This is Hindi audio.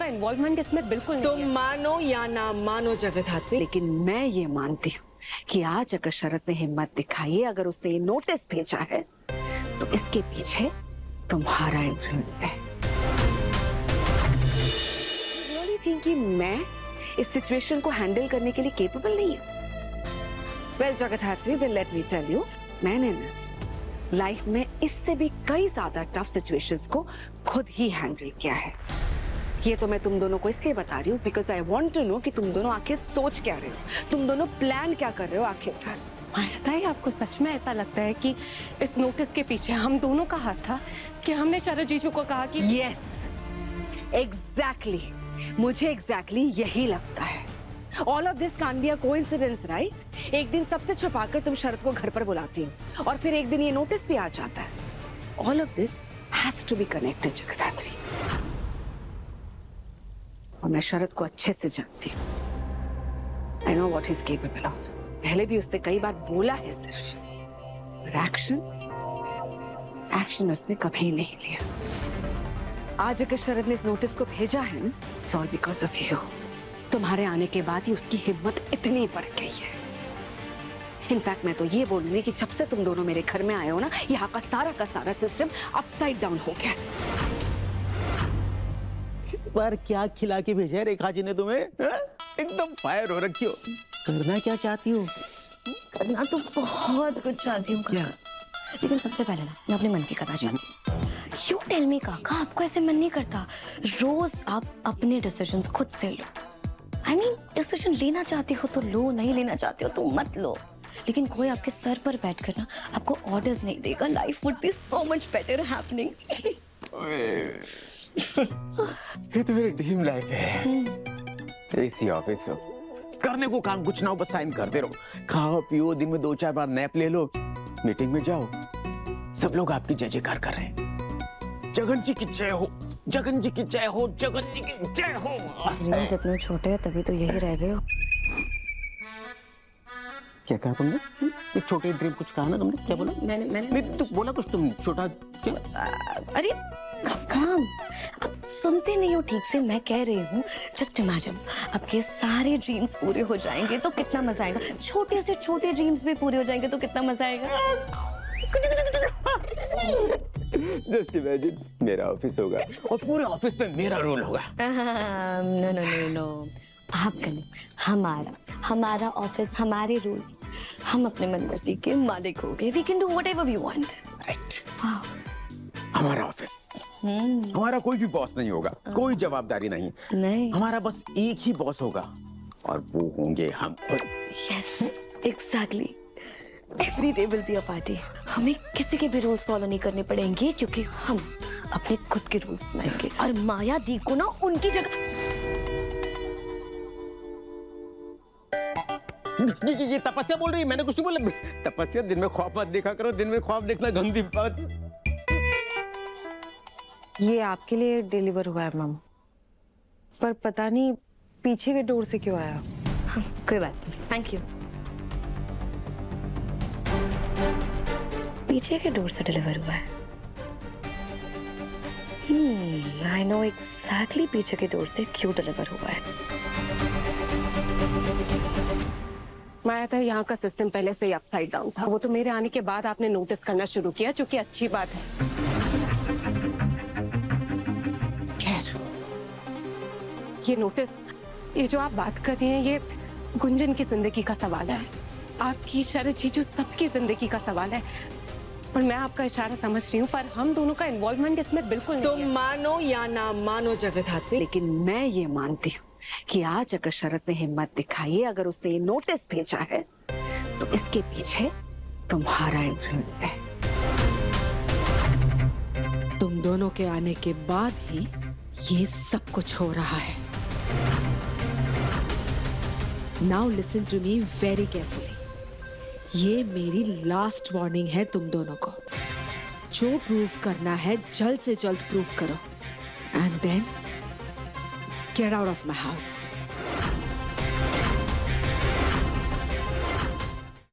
का इन्वॉल्वमेंट इसमें बिल्कुल नहीं तुम है। मानो या ना मानो जगधात्री, लेकिन मैं ये मानती हूँ कि आज अगर शरद ने हिम्मत दिखाई है, अगर उसने ये नोटिस भेजा है, तो इसके पीछे तुम्हारा इन्फ्लुएंस है। रियली थिंक कि मैं इस सिचुएशन को हैंडल करने के लिए केपेबल नहीं हूँ? Well Jagadhatri, then let me tell you, मैंने ना लाइफ में इससे भी कई ज्यादा टफ सिचुएशंस को खुद ही हैंडल किया है। ये तो मैं तुम दोनों को इसलिए बता रही हूँ because I want to know कि तुम दोनों आखिर सोच क्या रहे हो, तुम दोनों प्लान क्या कर रहे हो आखिरकार। मायाताई, आपको सच में ऐसा लगता है कि इस नोटिस के पीछे हम दोनों का हाथ था, कि हमने शरद जीजू को कहा कि यस एग्जैक्टली, मुझे एग्जैक्टली यही लगता है। All of this can be a coincidence, right? एक दिन सबसे छुपाकर तुम शरद को घर पर बुलाती हो और फिर एक दिन ये नोटिस भी आ जाता है। All of this has to be connected Jagadhatri, और मैं शरद को अच्छे से जानती हूँ। I know what he is capable of. पहले भी उसने कई बार बोला है सिर्फ, पर एक्शन उसने कभी नहीं लिया। आज अगर शरद ने इस नोटिस को भेजा है, it's all because of you. तुम्हारे आने के बाद ही उसकी हिम्मत इतनी बढ़ गई है। इनफैक्ट मैं तो ये बोलूंगी कि जब से तुम दोनों मेरे घर में आए हो ना, यहाँ का सारा सिस्टम अपसाइड डाउन हो गया। इस बार क्या खिला के भेजा है रेखा जी ने तुम्हें? एकदम फायर हो रखी हो। करना क्या चाहती हो? करना तो बहुत कुछ चाहती हूँ क्या? लेकिन सबसे पहले ना मैं अपने मन की करना चाहती हूँ। यू टेल मी काका, आपको ऐसे मन नहीं करता? रोज आप अपने डिसीजंस खुद से लो। I mean, डिसीजन लेना चाहती हो तो लो, नहीं लेना चाहती हो तो मत लो। लेकिन कोई आपके सर पर बैठकर ना आपको ऑर्डर्स नहीं देगा। Life would be so much better happening. ये तो मेरी ड्रीम लाइफ है। एसी ऑफिस हो, करने को काम कुछ ना हो, बस साइन करते रहो, खाओ पियो, दिन में 2-4 बार नैप ले लो, मीटिंग में जाओ, सब लोग आपकी जय जयकार कर रहे हैं। जगन जी की जय हो, जगन जी की जय हो, जगन जी की जय हो। ड्रीम्स इतने छोटे हैं तभी तो यही रह गए हो। क्या कहा तुमने? एक छोटे ड्रीम कुछ कहा ना तुमने? क्या बोला? मैंने नहीं तू बोला कुछ, तुम छोटा क्या? अरे काम, आप सुनते नहीं हो ठीक से। मैं कह रही हूँ जस्ट इमेजिन आपके सारे ड्रीम्स पूरे हो जाएंगे तो कितना मजा आएगा। छोटे से छोटे ड्रीम्स भी पूरे हो जाएंगे तो कितना मजा आएगा। जस्ट इमेजिन मेरा ऑफिस होगा और पूरे ऑफिस में मेरा रोल होगा। नो नो नो नो, आपका नहीं, हमारा ऑफिस, हमारे रूल्स, हम अपने मन मर्जी के मालिक हो गए। We can do whatever we want. Right, हमारा ऑफिस, हमारा कोई भी बॉस नहीं होगा, कोई जवाबदारी नहीं, हमारा बस एक ही बॉस होगा और वो होंगे हम खुद। Yes exactly, every day will be a party. हमें किसी के भी रूल्स फॉलो नहीं करने पड़ेंगे क्योंकि हम अपने खुद के रूल्स बनाएंगे। और माया दी को ना उनकी जगह ये तपस्या बोल रही है, मैंने कुछ नहीं बोला। तपस्या, दिन में ख्वाब मत देखा करो, दिन में ख्वाब देखना गंदी बात। ये आपके लिए डिलीवर हुआ है मम, पर पता नहीं पीछे के डोर से क्यों आया। कोई बात नहीं, थैंक यू। पीछे के डोर से डिलीवर हुआ है। आई नो एग्जैक्टली पीछे के डोर से क्यों डिलीवर हुआ है। मायाताई, यहाँ का सिस्टम पहले से ही अपसाइड डाउन था। वो तो मेरे आने के बाद आपने नोटिस करना शुरू किया, जो कि अच्छी बात है। खैर, ये नोटिस, ये जो आप बात कर रही हैं, ये गुंजन की जिंदगी का सवाल है। आपकी, शरद जीजू, सबकी जिंदगी का सवाल है। पर मैं आपका इशारा समझ रही हूँ, पर हम दोनों का इन्वॉल्वमेंट इसमें बिल्कुल नहीं तुम है। मानो या ना मानो जगधात्री, लेकिन मैं ये मानती हूँ कि आज अगर शरद ने हिम्मत दिखाई है, अगर उसने ये नोटिस भेजा है, तो इसके पीछे तुम्हारा इन्फ्लुएंस है। तुम दोनों के आने के बाद ही ये सब कुछ हो रहा है। Now listen to me very carefully. ये मेरी लास्ट वार्निंग है तुम दोनों को। जो प्रूव करना है जल्द से जल्द प्रूव करो, and then get out of my house.